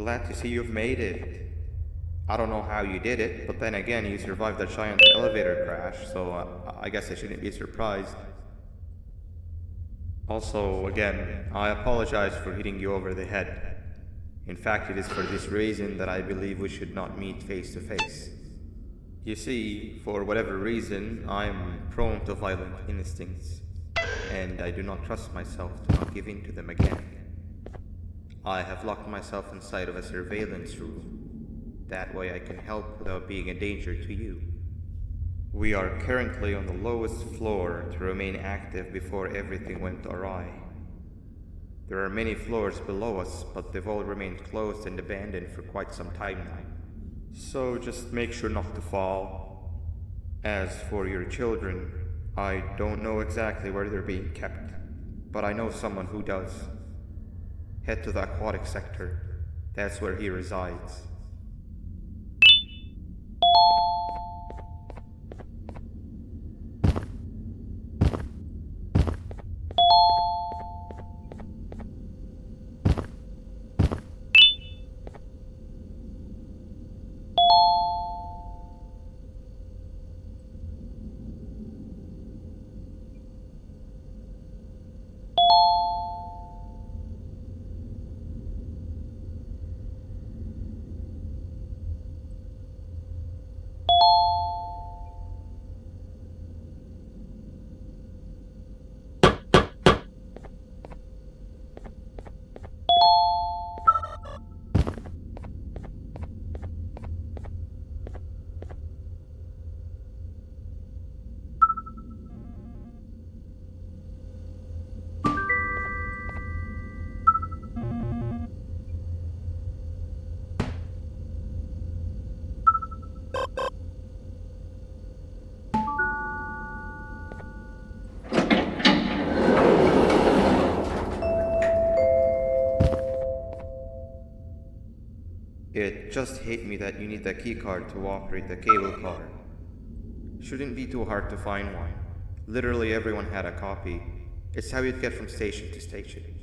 glad to see you've made it. I don't know how you did it, but then again, you survived the giant elevator crash, so I guess I shouldn't be surprised. Also, again, I apologize for hitting you over the head. In fact, it is for this reason that I believe we should not meet face to face. You see, for whatever reason, I am prone to violent instincts, and I do not trust myself to not give in to them again. I have locked myself inside of a surveillance room. That way I can help without being a danger to you. We are currently on the lowest floor to remain active before everything went awry. There are many floors below us, but they've all remained closed and abandoned for quite some time now. So just make sure not to fall. As for your children, I don't know exactly where they're being kept, but I know someone who does. Head to the aquatic sector. That's where he resides. It just hit me that you need the keycard to operate the cable car. Shouldn't be too hard to find one. Literally everyone had a copy. It's how you'd get from station to station.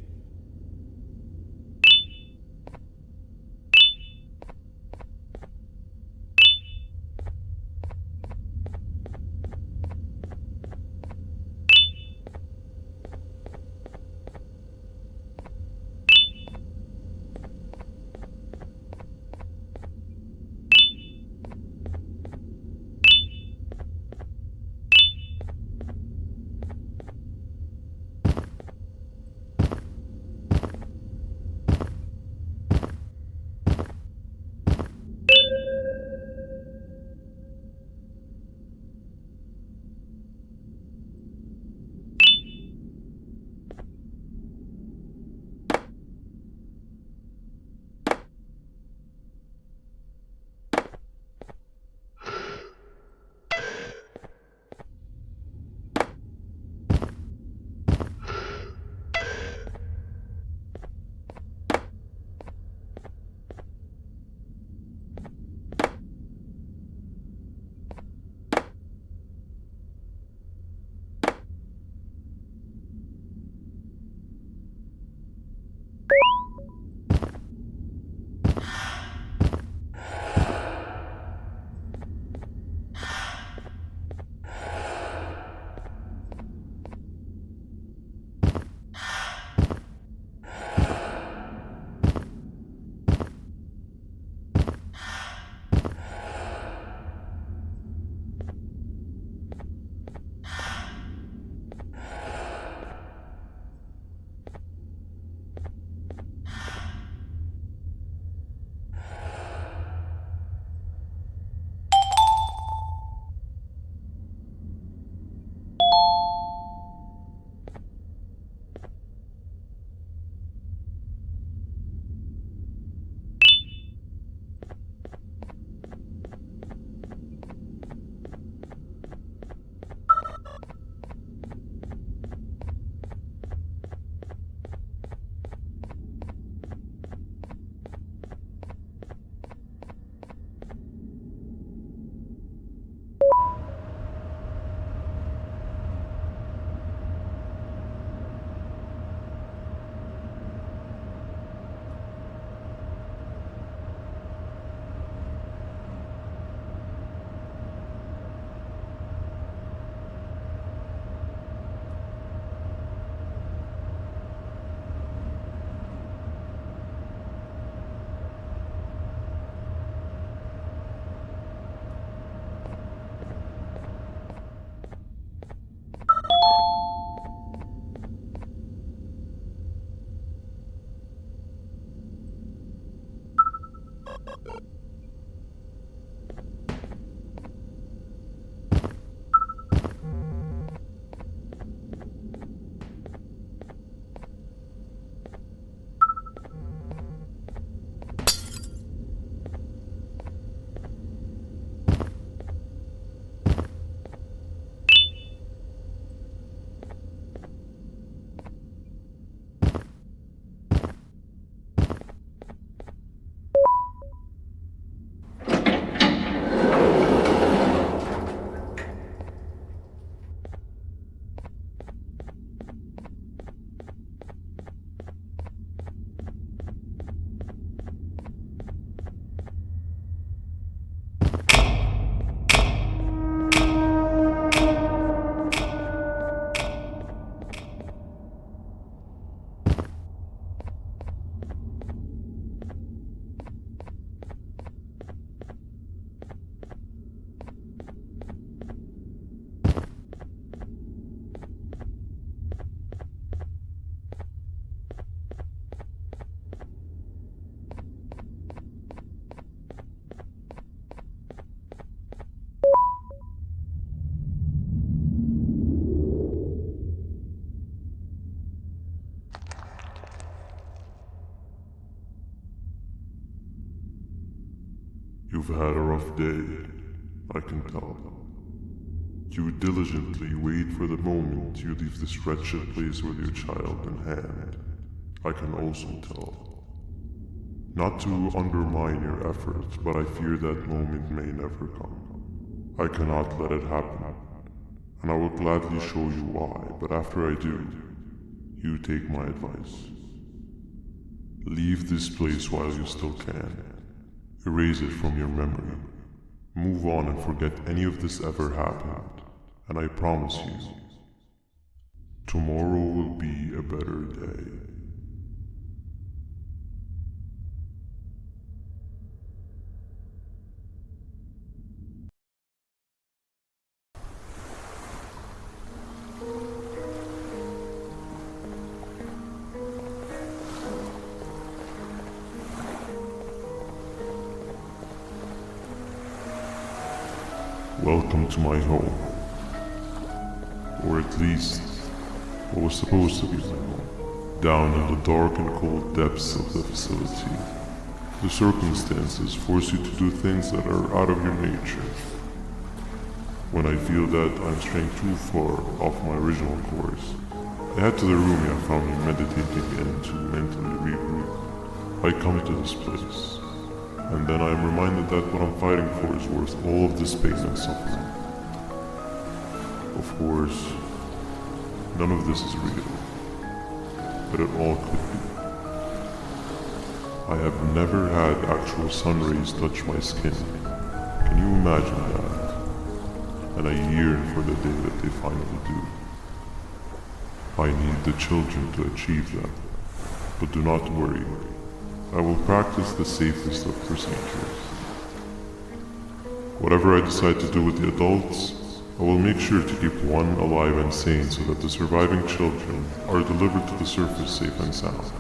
You've had a rough day, I can tell. You diligently wait for the moment you leave this wretched place with your child in hand. I can also tell. Not to undermine your efforts, but I fear that moment may never come. I cannot let it happen, and I will gladly show you why, but after I do, you take my advice. Leave this place while you still can. Erase it from your memory. Move on and forget any of this ever happened, and I promise you, tomorrow will be a better day. Welcome to my home. Or at least, what was supposed to be my home. Down in the dark and cold depths of the facility, the circumstances force you to do things that are out of your nature. When I feel that I'm straying too far off my original course, I head to the room you found me meditating in to mentally regroup. I come to this place, and then I am reminded that what I'm fighting for is worth all of this pain and suffering. Of course, none of this is real, but it all could be. I have never had actual sun rays touch my skin. Can you imagine that? And I yearn for the day that they finally do. I need the children to achieve that, but do not worry. I will practice the safest of procedures. Whatever I decide to do with the adults, I will make sure to keep one alive and sane so that the surviving children are delivered to the surface safe and sound.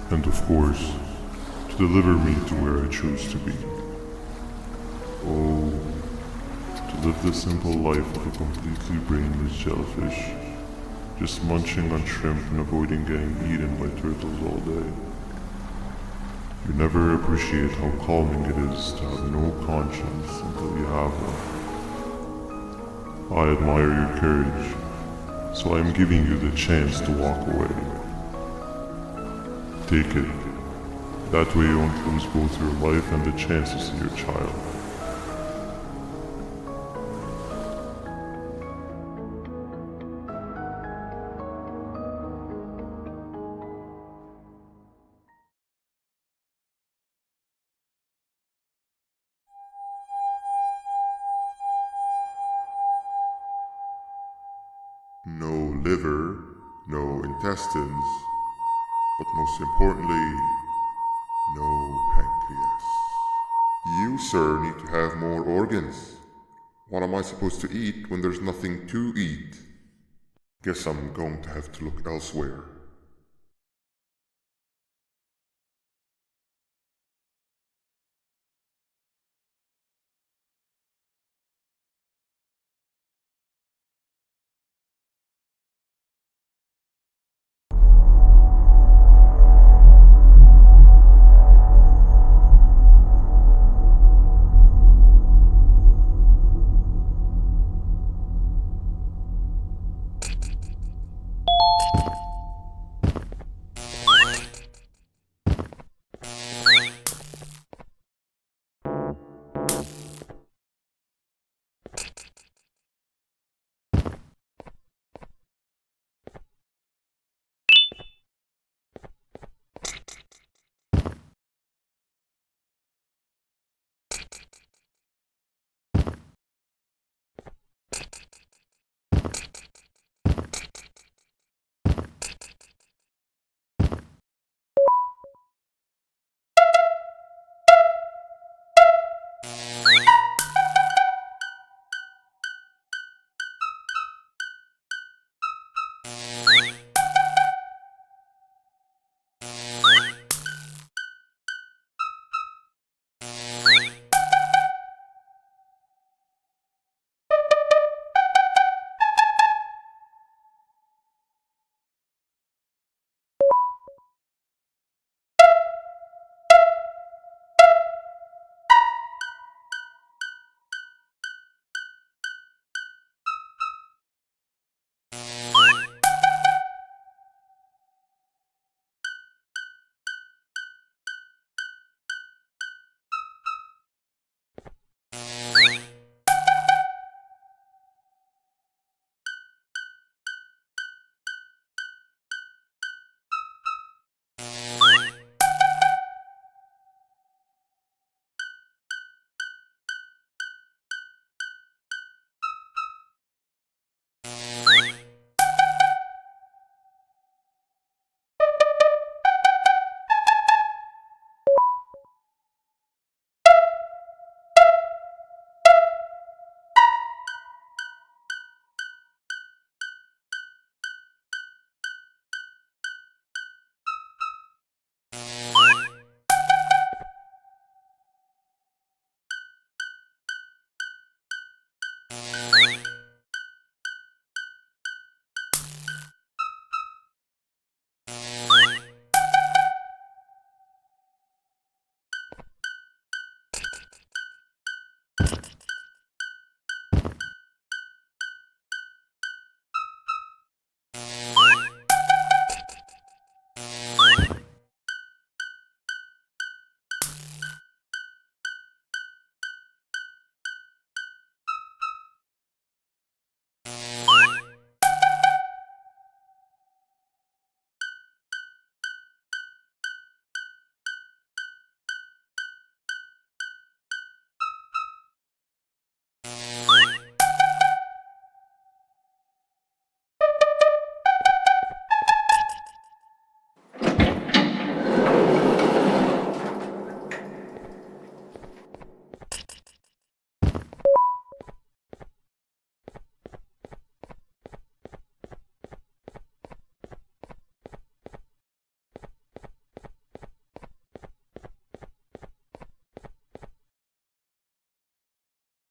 And of course, to deliver me to where I choose to be. Oh, to live the simple life of a completely brainless jellyfish, just munching on shrimp and avoiding getting eaten by turtles all day. You never appreciate how calming it is to have no conscience until you have one. I admire your courage, so I am giving you the chance to walk away. Take it. That way you won't lose both your life and the chance to see your child. No liver, no intestines, but most importantly, no pancreas. You, sir, need to have more organs. What am I supposed to eat when there's nothing to eat? Guess I'm going to have to look elsewhere.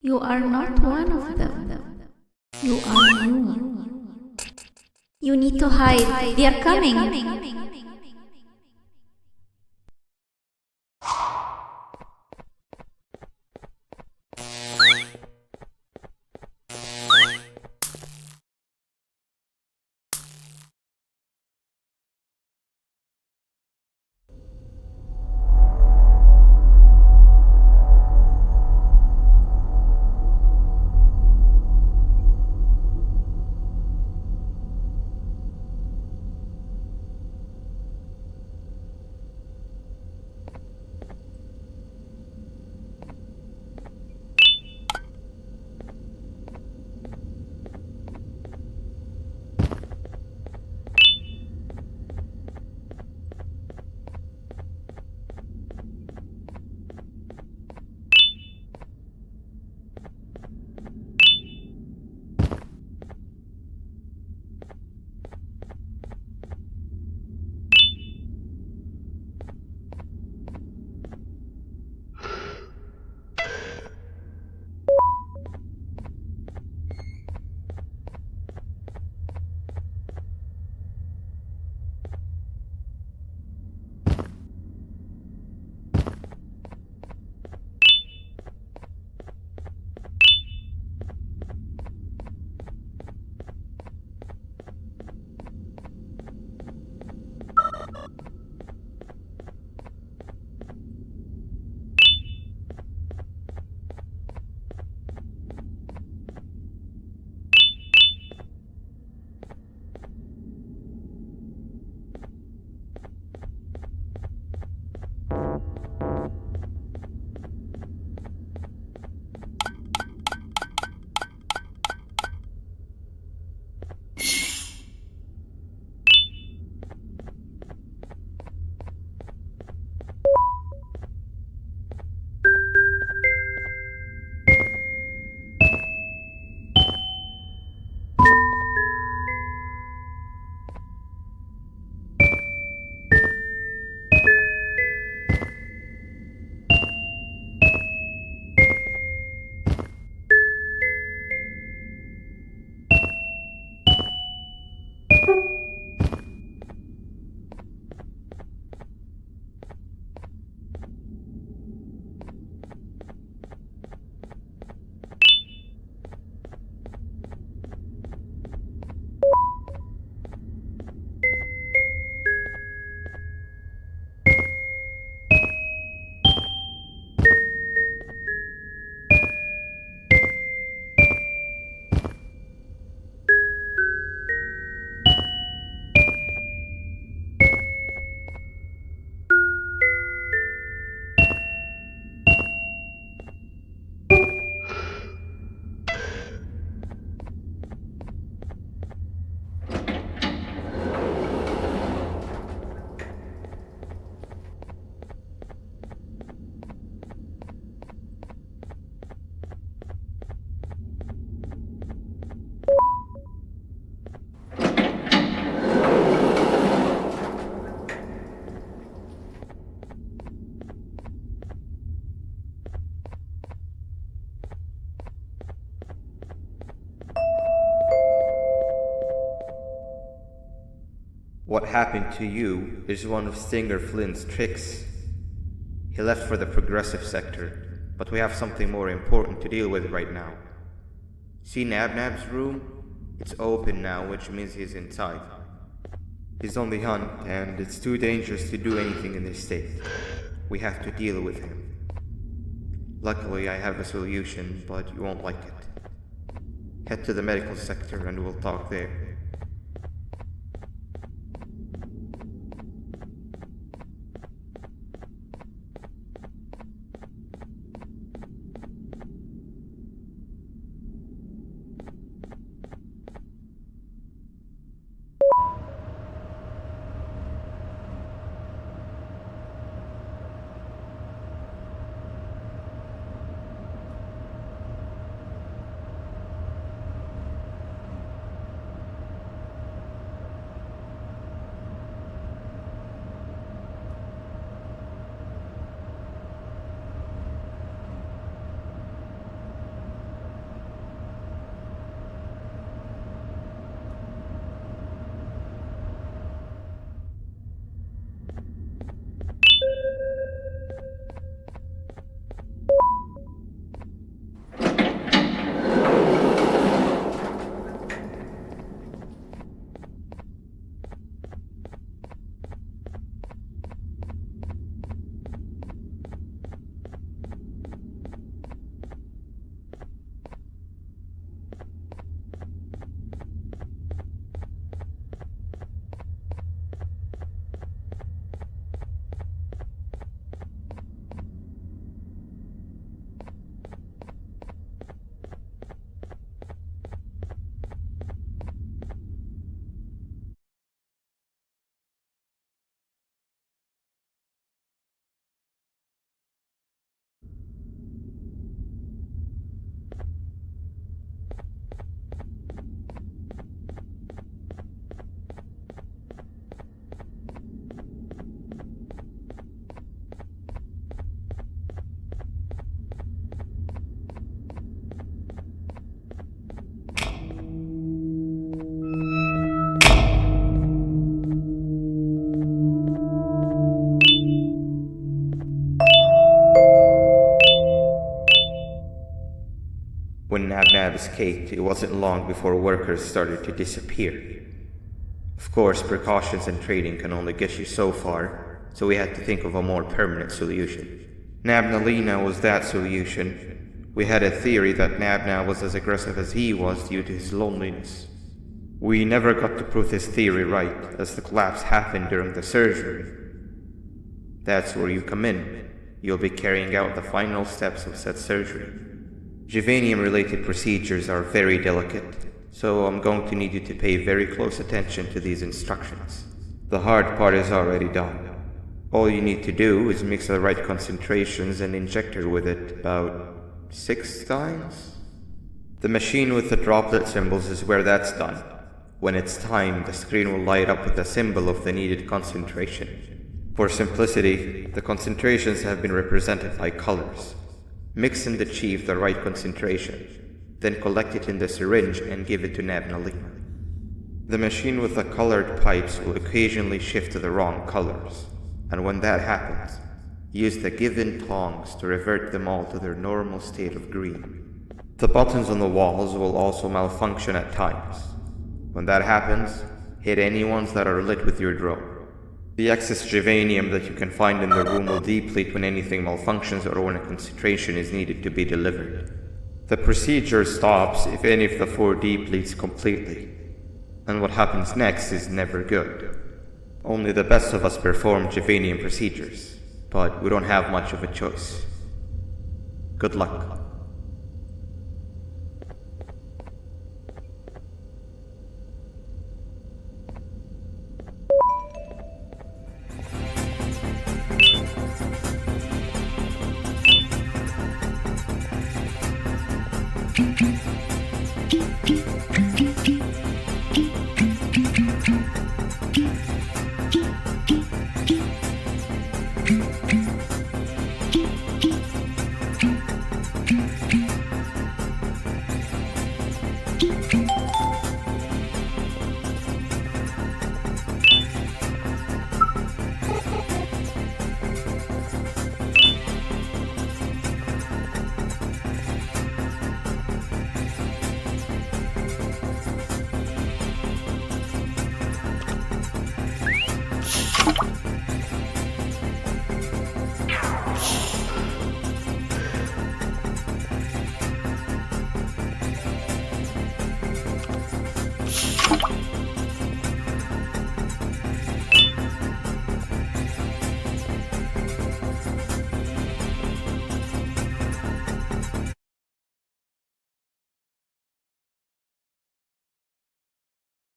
You are not one of them. You are you. You need to hide. They are coming. What happened to you is one of Stinger Flint's tricks. He left for the progressive sector, but we have something more important to deal with right now. See Nabnab's room? It's open now, which means he's inside. He's on the hunt, and it's too dangerous to do anything in this state. We have to deal with him. Luckily, I have a solution, but you won't like it. Head to the medical sector and we'll talk there. Nab escaped, it wasn't long before workers started to disappear. Of course, precautions and trading can only get you so far, so we had to think of a more permanent solution. Nabnalina was that solution. We had a theory that Nabna was as aggressive as he was due to his loneliness. We never got to prove this theory right, as the collapse happened during the surgery. That's where you come in. You'll be carrying out the final steps of said surgery. Juvanium-related procedures are very delicate, so I'm going to need you to pay very close attention to these instructions. The hard part is already done. All you need to do is mix the right concentrations and inject her with it about 6 times. The machine with the droplet symbols is where that's done. When it's time, the screen will light up with the symbol of the needed concentration. For simplicity, the concentrations have been represented by colors. Mix and achieve the right concentration, then collect it in the syringe and give it to Nabnalina. The machine with the colored pipes will occasionally shift to the wrong colors, and when that happens, use the given tongs to revert them all to their normal state of green. The buttons on the walls will also malfunction at times. When that happens, hit any ones that are lit with your drone. The excess juvanium that you can find in the room will deplete when anything malfunctions or when a concentration is needed to be delivered. The procedure stops if any of the 4 depletes completely, and what happens next is never good. Only the best of us perform juvanium procedures, but we don't have much of a choice. Good luck.